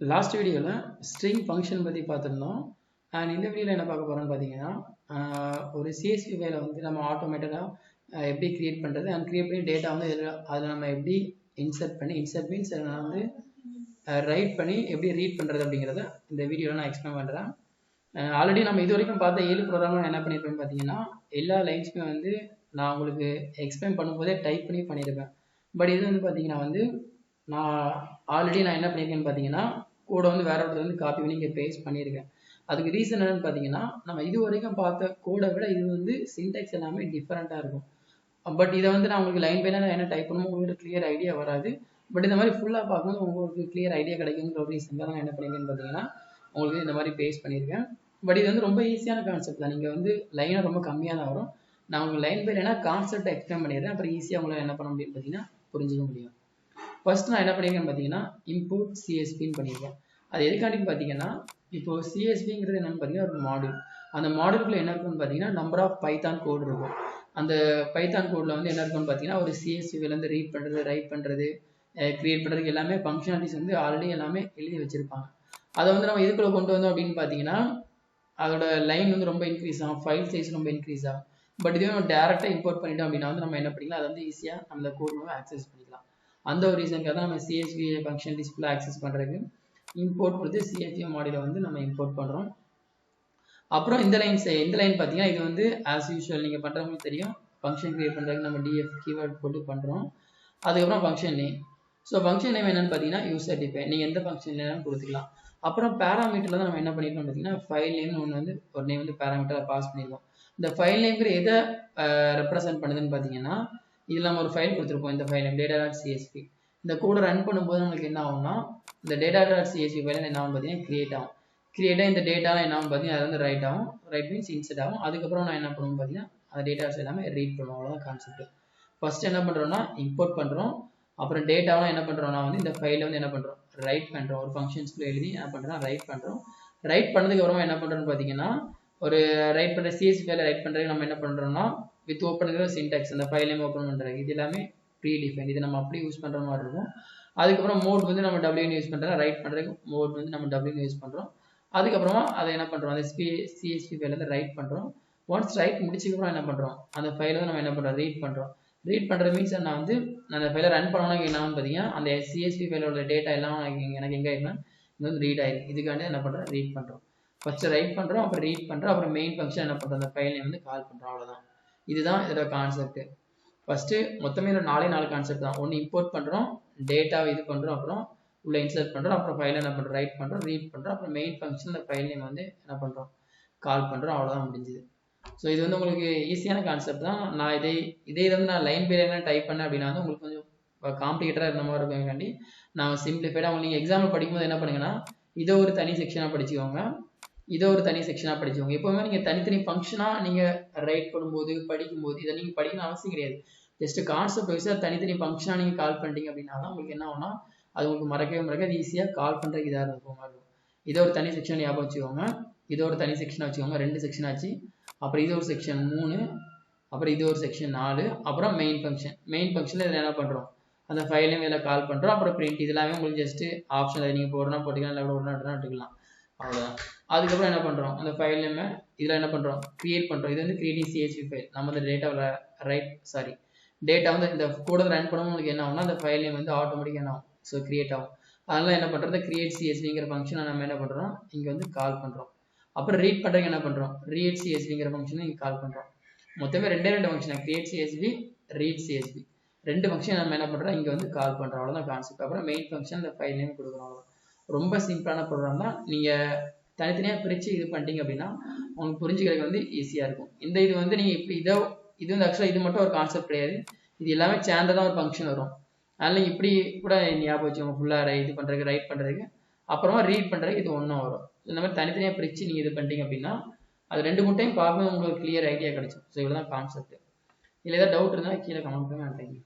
Last வீடியோவில் string function பற்றி பார்த்துருந்தோம். அண்ட் இந்த வீடியோவில் என்ன பார்க்க போகிறோம்னு பார்த்தீங்கன்னா, ஒரு சிஎஸ்வி ஃபைலை வந்து நம்ம ஆட்டோமேட்டடாக எப்படி க்ரியேட் பண்ணுறது அண்ட் க்ரியேட் பண்ணி டேட்டா வந்து அதில் நம்ம எப்படி இன்சர்ட் மீன்ஸ் நான் வந்து ரைட் பண்ணி எப்படி ரீட் பண்ணுறது அப்படிங்கிறத இந்த வீடியோவில் நான் எக்ஸ்பிளைன் பண்ணுறேன். ஆல்ரெடி நம்ம இது வரைக்கும் பார்த்த 7 ப்ரோக்ராம் என்ன பண்ணியிருப்பேன்னு பார்த்தீங்கன்னா, எல்லா லைன்ஸுமே வந்து நான் உங்களுக்கு எக்ஸ்பிளைன் பண்ணும்போதே டைப் பண்ணி பண்ணியிருப்பேன். பட் இது வந்து பார்த்தீங்கன்னா வந்து நான் ஆல்ரெடி என்ன பண்ணியிருக்கேன்னு பார்த்தீங்கன்னா, கோடை வந்து வேற ஒருத்தர் வந்து காப்பி பண்ணி இங்கே பேஸ்ட் பண்ணியிருக்கேன். அதுக்கு ரீசன் என்னன்னு பார்த்தீங்கன்னா, நம்ம இது வரைக்கும் பார்த்த கோடை விட இது வந்து சின்டாக்ஸ் எல்லாமே டிஃப்ரெண்ட்டாக இருக்கும். பட் இதை வந்து நான் உங்களுக்கு லைன் பை லைன் என்ன டைப் பண்ணுமோ உங்களுக்கு கிளியர் ஐடியா வராது. பட் இந்த மாதிரி ஃபுல்லாக பார்க்கும்போது உங்களுக்கு கிளியர் ஐடியா கிடைக்குங்கிற ஒரு ரீசன் தான் நான் என்ன பண்ணியிருக்கேன்னு பார்த்தீங்கன்னா, உங்களுக்கு இந்த மாதிரி பேஸ்ட் பண்ணியிருக்கேன். பட் இது வந்து ரொம்ப ஈஸியான கான்செப்ட் தான். நீங்கள் வந்து லைனாக ரொம்ப கம்மியாக தான் வரும். நான் உங்களுக்கு லைன் பை லைனாக கான்செப்ட் எக்ஸ்பிளைன் பண்ணிடுறேன். அப்புறம் ஈஸியாக உங்களால் என்ன பண்ண முடியும்னு பார்த்தீங்கன்னா புரிஞ்சுக்க முடியும். ஃபர்ஸ்ட் நான் என்ன பண்ணியிருக்கேன்னு பார்த்தீங்கன்னா, இம்போர்ட் சிஎஸ்பின்னு பண்ணியிருக்கேன். அது எதுக்காண்டின்னு பார்த்தீங்கன்னா, இப்போ சிஎஸ்பிங்கிறது என்னன்னு பார்த்தீங்கன்னா ஒரு மாடியூல். அந்த மாடியூலுக்குள்ள என்ன இருக்குன்னு பார்த்தீங்கன்னா நம்பர் ஆஃப் பைத்தான் கோடு இருக்கும். அந்த பைத்தான் கோடில் வந்து என்ன இருக்குன்னு பார்த்தீங்கன்னா ஒரு சிஎஸ்பிலேருந்து ரீட் பண்ணுறது, ரைட் பண்ணுறது, கிரியேட் பண்ணுறதுக்கு எல்லாமே ஃபங்க்ஷனாலிட்டிஸ் வந்து ஆல்ரெடி எல்லாமே எழுதி வச்சிருப்பாங்க. அதை வந்து நம்ம இதுக்குள்ள கொண்டு வந்தோம் அப்படின்னு பார்த்தீங்கன்னா அதோட லைன் வந்து ரொம்ப இன்க்ரீஸ் ஆகும், ஃபைல் சைஸ் ரொம்ப இன்க்ரீஸ் ஆகும். பட் இதுவே நம்ம டேரெக்டாக இம்போர்ட் பண்ணிட்டோம் அப்படின்னா வந்து நம்ம என்ன பண்ணிக்கலாம், அதை வந்து ஈஸியாக நம்ம கோட் மூலம் ஆக்சஸ் பண்ணிக்கலாம். அந்த ஒரு ரீசனுக்காக தான் நம்ம சிஎஸ்வி ஃபங்க்ஷன் டிஸ்பிளே ஆக்சஸ் பண்ணுறதுக்கு இம்போர்ட் கொடுத்து சிஎஸ்வி மாடியூலை வந்து நம்ம இம்போர்ட் பண்ணுறோம். அப்புறம் இந்த லைன் பார்த்தீங்கன்னா இது வந்து ஆஸ் யூஷுவல் நீங்கள் பண்ணுறவங்களுக்கு தெரியும். ஃபங்க்ஷன் கிரியேட் பண்ணுறதுக்கு நம்ம டிஎஃப் கீவேர்ட் போட்டு பண்ணுறோம். அதுக்கப்புறம் function name. So function name என்னன்னு பார்த்தீங்கன்னா யூசர் டிஃபைன். நீங்கள் எந்த ஃபங்க்ஷன் நேம் கொடுத்துக்கலாம். அப்புறம் பேராமீட்டரில் தான் நம்ம என்ன பண்ணியிருக்கோம் பார்த்தீங்கன்னா ஃபைல் நேம்னு ஒன்று வந்து ஒரு நேம் வந்து பேராமீட்டரில் பாஸ் பண்ணியிருக்கோம். இந்த ஃபைல் நேம்ங்கிற எதை ரெப்ரசென்ட் பண்ணுதுன்னு பார்த்தீங்கன்னா, இதில் நம்ம ஒரு ஃபைல் கொடுத்துருப்போம். இந்த ஃபைல் நேம் data.csv. இந்த கோடை ரன் பண்ணும்போது நம்மளுக்கு என்ன ஆகும்னா, இந்த data.csv ஃபைல் என்ன ஆகும் பார்த்தீங்கன்னா கிரியேட் ஆகும். கிரியேட்டாக இந்த டேட்டாலாம் என்ன ஆகும் பார்த்தீங்கன்னா அது வந்து ரைட் ஆகும். ரைட் மீன்ஸ் இன்செர்ட் ஆகும். அதுக்கப்புறம் நான் என்ன பண்ணுவோம் பார்த்தீங்கன்னா அந்த டேட்டாஸ் எல்லாமே ரீட் பண்ணுவோம். அவ்வளோதான் கான்செப்ட். ஃபர்ஸ்ட் என்ன பண்ணுறோம்னா இம்போர்ட் பண்ணுறோம். அப்புறம் டேட்டாவெலாம் என்ன பண்ணுறோம்னா வந்து இந்த ஃபைலில் வந்து என்ன பண்ணுறோம் ரைட் பண்ணுறோம். ஒரு ஃபங்க்ஷன்ஸ்குள்ளே எழுதி என்ன பண்ணுறோம் ரைட் பண்ணுறோம். ரைட் பண்ணதுக்கு அப்புறமா என்ன பண்ணுறோம்னு பார்த்தீங்கன்னா ஒரு ரைட் பண்ணுற சிஎஸ்வி ஃபைலை ரைட் பண்ணுறதுக்கு நம்ம என்ன பண்ணுறோம்னா வித் ஓப்பனுங்கிற சின்டாக்ஸ் அந்த ஃபைல் நேம் ஓப்பன் பண்ணுறது இது எல்லாமே ப்ரீ டிஃபைன். இது நம்ம அப்படியே யூஸ் பண்ணுற மாதிரி இருக்கும். அதுக்கப்புறம் மோட் வந்து நம்ம டபிள்யூன்னு யூஸ் பண்ணுறோம். ரைட் பண்ணுறதுக்கு மோட் வந்து நம்ம டபிள்யூன்னு யூஸ் பண்ணுறோம். அதுக்கப்புறமா அதை என்ன பண்ணுறோம் அந்த சிஎஸ்வி ஃபைல வந்து ரைட் பண்ணுறோம். ஒன்ஸ் ரைட் முடிச்சதுக்கப்புறம் என்ன பண்ணுறோம் அந்த ஃபைலை வந்து நம்ம என்ன பண்ணுறோம் ரீட் பண்ணுறோம். ரீட் பண்ணுறது மீன்ஸ் நான் வந்து அந்த ஃபைலை ரன் பண்ணணும் என்ன பார்த்தீங்கன்னா அந்த சிஎஸ்வி ஃபைலோட டேட்டா எல்லாம் எனக்கு எங்கே இருக்குன்னா இது வந்து ரீட் ஆயிருக்கு. இதுக்காண்டி என்ன பண்ணுறோம் ரீட் பண்ணுறோம். ஃபர்ஸ்ட் ரைட் பண்ணுறோம், அப்புறம் ரீட் பண்ணுறோம், அப்புறம் மெயின் ஃபங்க்ஷன் என்ன பண்ணுறோம் அந்த ஃபைல் நேம் வந்து கால் பண்ணுறோம். அவ்வளோதான். இதுதான் இதோட கான்செப்ட். ஃபர்ஸ்ட் மொத்தமே 4 கான்செப்ட் தான். ஒன்று இம்போர்ட் பண்ணுறோம், டேட்டாவை இது பண்ணுறோம், அப்புறம் உள்ள இன்சர்ட் பண்ணுறோம், அப்புறம் ஃபைலை என்ன பண்ணுறோம் ரைட் பண்ணுறோம், ரீட் பண்ணுறோம், அப்புறம் மெயின் ஃபங்க்ஷன் அந்த ஃபைல் நேம் வந்து என்ன பண்ணுறோம் கால் பண்ணுறோம். அவ்வளோதான் முடிஞ்சுது. ஸோ இது வந்து உங்களுக்கு ஈஸியான கான்செப்ட் தான். நான் இதே வந்து நான் லைன் பை லைனாக டைப் பண்ணேன் அப்படின்னா வந்து உங்களுக்கு கொஞ்சம் காம்ப்ளிகேட்டடாக இருந்த மாதிரி இருக்குங்காண்டி நான் சிம்பிளிஃபைடாக உங்களுக்கு நீங்கள் எக்ஸாம்பிள் படிக்கும்போது என்ன பண்ணுங்கன்னா இதை ஒரு தனி செக்ஷனாக படிச்சுக்கோங்க, இதை ஒரு தனி செக்ஷனாக படிச்சுக்கோங்க. எப்போவுமே நீங்கள் தனித்தனி ஃபங்க்ஷனாக நீங்கள் ரைட் பண்ணும்போது படிக்கும்போது இதை நீங்கள் படிக்கணும் அவசியம் கிடையாது. ஜஸ்ட் கான்செப்ட் வைஸாக தனித்தனி ஃபங்க்ஷனாக நீங்கள் கால் பண்ணிட்டீங்க அப்படின்னா தான் உங்களுக்கு என்ன ஆகும்னா அது உங்களுக்கு மறக்காது ஈஸியாக கால் பண்ணுறதுக்கு இதாக இருக்கும் மாதிரி இருக்கும். இதை ஒரு தனி செக்ஷன் ஞாபகம் வச்சுக்கோங்க, இதை ஒரு தனி செக்ஷனாக வச்சுக்கோங்க, 2 செக்ஷன் ஆச்சு. அப்புறம் இது ஒரு செக்ஷன் 3, அப்புறம் இது ஒரு செக்ஷன் 4, அப்புறம் மெயின் ஃபங்க்ஷனில் இதில் என்ன பண்ணுறோம் அந்த ஃபைல் நேம் இதில் கால் பண்ணுறோம். அப்புறம் பிரிண்ட் இதெல்லாமே உங்களுக்கு ஜஸ்ட்டு ஆப்ஷன் அதை நீங்கள் போடுறனா போட்டுக்கலாம், இல்லை விடணும் எடுத்துக்கலாம். அவ்வளோதான். அதுக்கப்புறம் என்ன பண்ணுறோம் அந்த ஃபைல் நேமை இதில் என்ன பண்ணுறோம் கிரியேட் பண்ணுறோம். இது வந்து கிரியேட்டிங் சிஎஸ்வி ஃபைல். நம்ம அந்த டேட்டாவில் டேட்டா வந்து இந்த கூட ரன் பண்ணும்போது உங்களுக்கு என்ன ஆகும்னா அந்த ஃபைல் நேம் வந்து ஆட்டோமேட்டிக்காக என்ன ஆகும் ஸோ கிரியேட் ஆகும். அதனால் என்ன பண்ணுறது கிரியேட் சிஎஸ்விங்கிற ஃபங்க்ஷனை நம்ம என்ன பண்ணுறோம் இங்கே வந்து கால் பண்ணுறோம். அப்புறம் ரீட் பண்ணுறதுக்கு என்ன பண்ணுறோம் ரீட் சிஎஸ்விங்கிற ஃபங்க்ஷனை இங்கே கால் பண்ணுறோம். மொத்தமே 2 function create CSV read CSV 2 function நம்ம என்ன பண்ணுறோம் இங்கே வந்து கால் பண்ணுறோம். அவ்வளோதான் கான்செப்ட். அப்புறம் மெயின் ஃபங்க்ஷன் இந்த ஃபைல் நேம் கொடுக்குறோம். ரொம்ப சிம்பிளான ப்ரோக்ராம் தான். நீங்கள் தனித்தனியாக பிரித்து இது பண்ணிட்டீங்க அப்படின்னா உங்களுக்கு புரிஞ்சுக்கிறதுக்கு வந்து ஈஸியாக இருக்கும். இது வந்து நீங்கள் இப்படி இது வந்து ஆக்சுவலாக இது மட்டும் ஒரு கான்செப்ட் கிடையாது. இது எல்லாமே சேர்ந்து தான் ஒரு ஃபங்க்ஷன் வரும். அதனால் நீங்கள் இப்படி கூட ஞாபகம் வச்சுக்கோங்க ஃபுல்லாக இது பண்ணுறதுக்கு ரைட் பண்ணுறதுக்கு அப்புறமா ரீட் பண்ணுறதுக்கு இது ஒன்றும் வரும். இந்த மாதிரி தனித்தனியாக பிரித்து நீங்கள் இது பண்ணிட்டீங்க அப்படின்னா அது 2 மூணு டைம் பார்க்கும்போது உங்களுக்கு கிளியர் ஐடியா கிடைக்கும். ஸோ இவ்வளோ தான் கான்செப்ட். இல்லை ஏதாவது டவுட் இருந்தால் கீழே கமெண்ட் பண்ணுங்க. தேங்க்யூ.